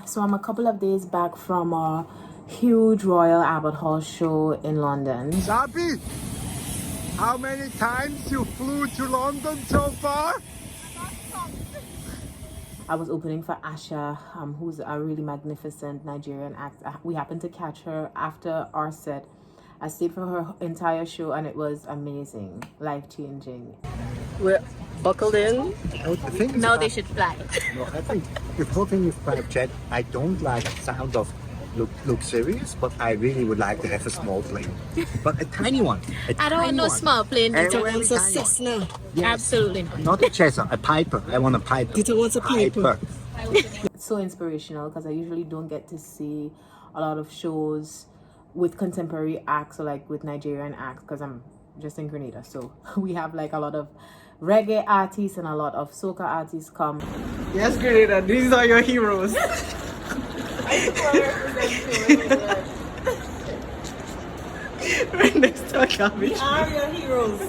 So I'm a couple of days back from a huge Royal Albert Hall show in London. Sabi, how many times you flew to London so far? I was opening for Asha, who's a really magnificent Nigerian act. We happened to catch her after our set. I stayed for her entire show and it was amazing, life-changing. We're buckled in. Now they should fly. No, I think the whole thing is private jet. I don't like the sound of luxurious, but I really would like to have a small plane. But a tiny one. I don't want no small plane. Dita wants a Cessna. Yes. Absolutely not. Not a Cessna, a Piper. I want a Piper. Dita wants a Piper. It's so inspirational because I usually don't get to see a lot of shows with contemporary acts or like with Nigerian acts because I'm just in Grenada. So we have like a lot of reggae artists and a lot of soca artists come. Yes, Grenada, these are your heroes. Right next to a cabbage. We are your heroes.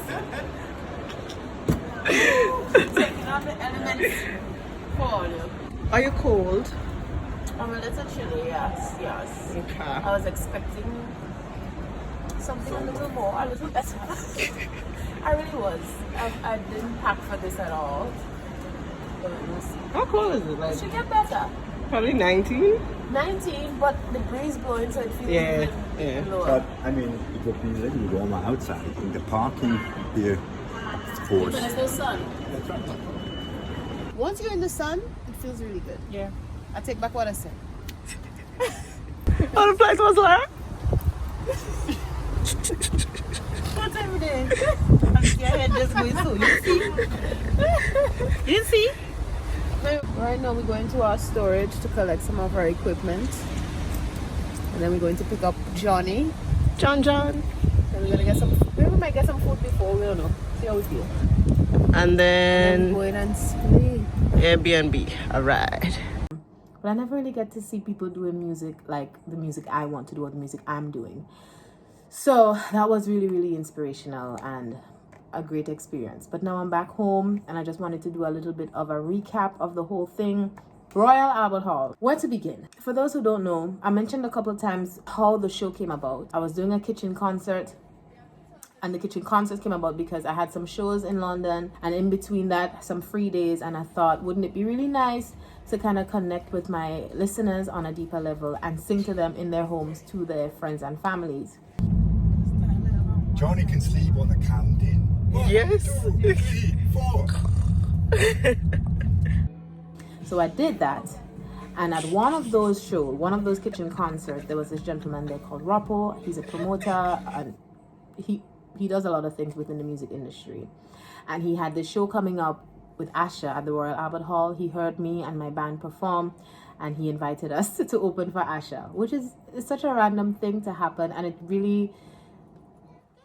Taking out the elements for you. Are you cold? I'm a little chilly, yes. Okay. I was expecting something a little more, a little better. I really was. I didn't pack for this at all. But it was, How cold is it? it Like should get better. probably 19? 19, but the breeze blowing, so it feels Yeah, even yeah. lower. But I mean, it would be a little warmer outside. In the parking here, of course. But there's no sun. Once you're in the sun, it feels really good. Yeah. I take back what I said. Oh, the flight was like. What's every day? Your head just going so. You see? Right now we're going to our storage to collect some of our equipment. And then we're going to pick up Johnny. John. And we're gonna get some, maybe we might get some food before, we don't know. See how we feel. And then Go in and split. Airbnb. Alright. But I never really get to see people doing music like the music I want to do or the music I'm doing. So that was really, really inspirational and a great experience. But now I'm back home and I just wanted to do a little bit of a recap of the whole thing. Royal Albert Hall. Where to begin? For those who don't know, I mentioned a couple of times how the show came about. I was doing a kitchen concert. And the kitchen concerts came about because I had some shows in London and in between that some free days, and I thought, wouldn't it be really nice to kind of connect with my listeners on a deeper level and sing to them in their homes to their friends and families. Johnny can sleep on the count-in. Yes. 1, 2, 3, 4. So I did that. And at one of those shows, one of those kitchen concerts, there was this gentleman there called Rappo. He's a promoter and he does a lot of things within the music industry. And he had this show coming up with Asha at the Royal Albert Hall. He heard me and my band perform and he invited us to open for Asha, which is such a random thing to happen. And it really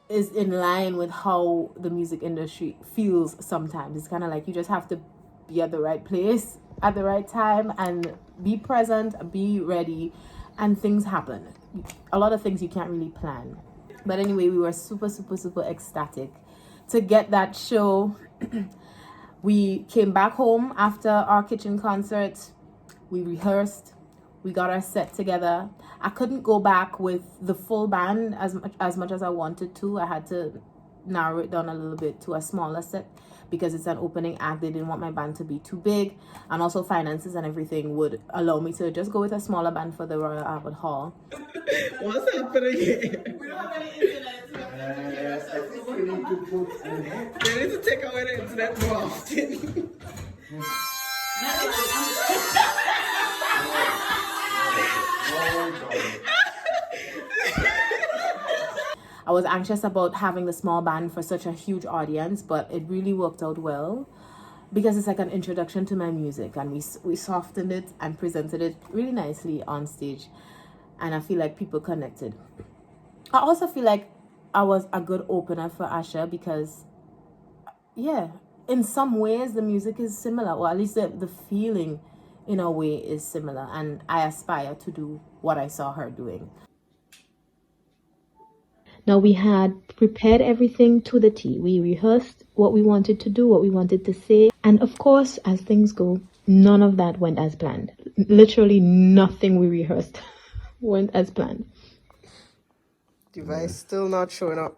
is in line with how the music industry feels sometimes. It's kind of like you just have to be at the right place at the right time and be present, be ready, and things happen. A lot of things you can't really plan. But anyway, we were super, super, super ecstatic to get that show. We came back home after our kitchen concert. We rehearsed. We got our set together. I couldn't go back with the full band as much as I wanted to. I had to narrow it down a little bit to a smaller set because it's an opening act. They didn't want my band to be too big, and also finances and everything would allow me to just go with a smaller band for the Royal Albert Hall. What's happening here? We don't have any internet. I think we need to put... They need to take away the internet more often. I was anxious about having the small band for such a huge audience, but it really worked out well. because it's like an introduction to my music, and we softened it and presented it really nicely on stage, and I feel like people connected. I also feel like I was a good opener for Asha because, yeah, in some ways the music is similar, or at least the feeling in a way is similar, and I aspire to do what I saw her doing. Now, we had prepared everything to the T. We rehearsed what we wanted to do, what we wanted to say. And of course, as things go, none of that went as planned. Literally nothing we rehearsed went as planned. Device still not showing up.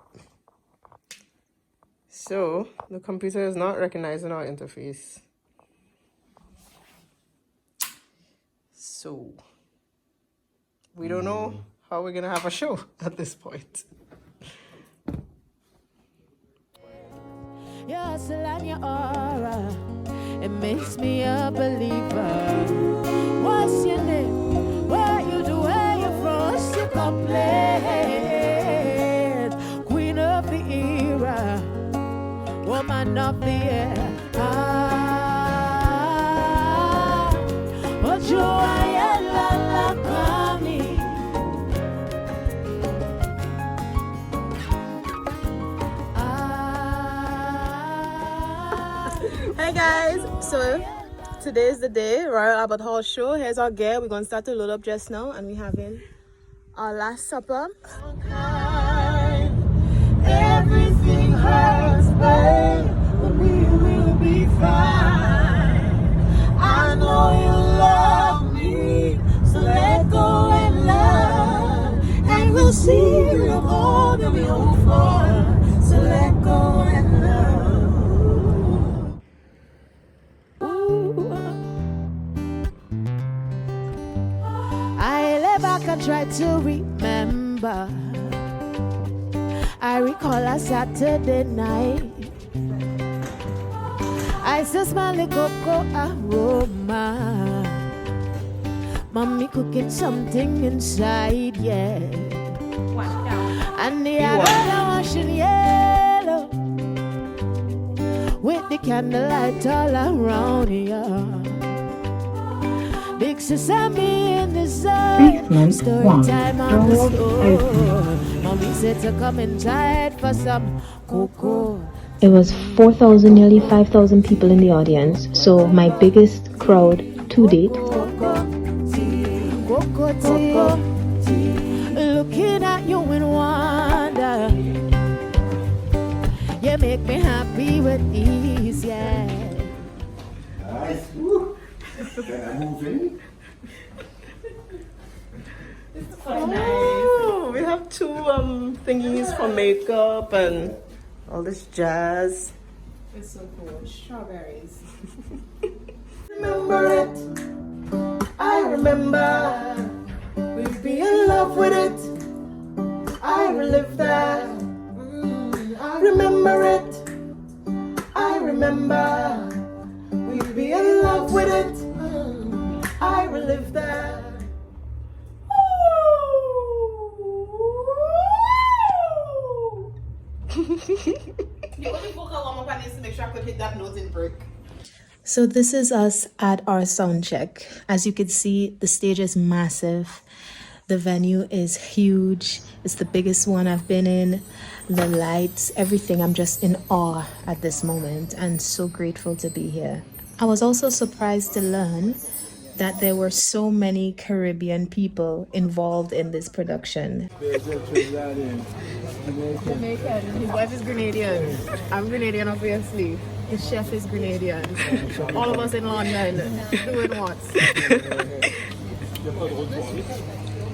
So the computer is not recognizing our interface. So we don't know how we're gonna have a show at this point. Your hustle and your aura, it makes me a believer. What's your name? Where you do, where you from? What's your complaint? Queen of the era, woman of the year. But you are la coming. Hey guys, so today is the day, Royal Albert Hall show. Here's our gear. We're gonna start to load up just now, and we're having our last supper. Everything hurts, babe, but we will be fine. I know you love me, so let go and love, and we'll see you all that we hope for. So let go and love. I lay back and try to remember. I recall a Saturday night. I still smell the cocoa aroma. Mommy cooking something inside, yeah. And the other washing yellow with the candlelight all around, yeah. Big sesame in the sun. Story time on the store. Mommy said to come inside for some cocoa. It was 4,000, nearly 5,000 people in the audience. So my biggest crowd to date. Cocoa tea. Looking at you in wonder. You make me happy with ease, yeah. Nice. Woo. Can I move in? Oh, we have two thingies for makeup and all this jazz. It's so cool. Strawberries. Remember it, I remember. We'd be in love with it. I relive that. I remember it, I remember. We'd be in love with it. I relive that. So this is us at our sound check. As you can see, the stage is massive. The venue is huge. It's the biggest one I've been in. The lights, everything. I'm just in awe at this moment and so grateful to be here. I was also surprised to learn that there were so many Caribbean people involved in this production. Jamaican. His wife is Grenadian. I'm Grenadian, obviously. His chef is Grenadian. All of us in London doing what?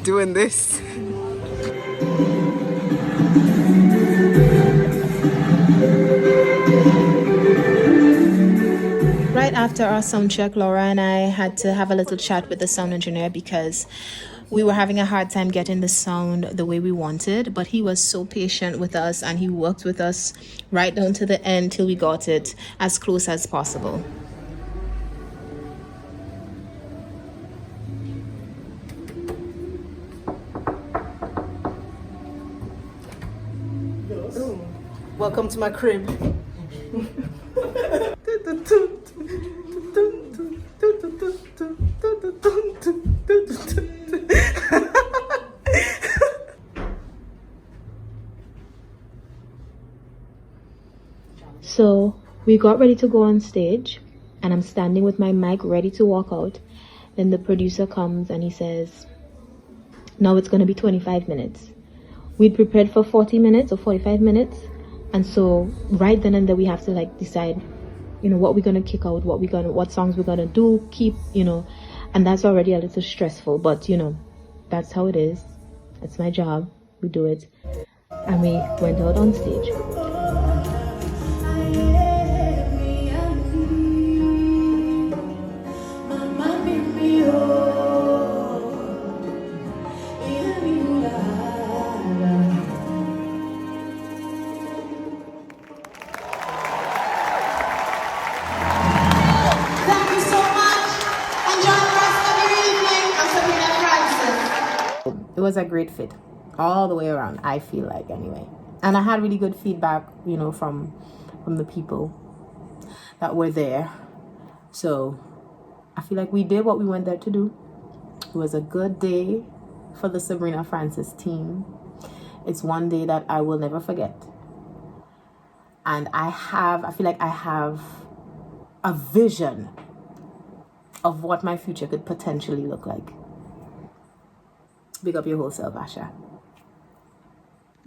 Doing this. Right after our sound check, Laura and I had to have a little chat with the sound engineer because we were having a hard time getting the sound the way we wanted, but he was so patient with us and he worked with us right down to the end till we got it as close as possible. Welcome to my crib. We got ready to go on stage, and I'm standing with my mic ready to walk out. Then the producer comes and he says, now it's going to be 25 minutes. We'd prepared for 40 minutes or 45 minutes. And so right then and there, we have to like decide, you know, what we're going to kick out, what songs we're going to do, keep, you know, and that's already a little stressful, but you know, that's how it is. That's my job. We do it. And we went out on stage. Thank you so much. Enjoy the rest of your evening. I'm Sabrina Francis. It was a great fit all the way around, I feel like, anyway. And I had really good feedback, you know, from the people that were there. So I feel like we did what we went there to do. It was a good day for the Sabrina Francis team. It's one day that I will never forget. And I feel like I have a vision of what my future could potentially look like. Big up your whole self, Asha.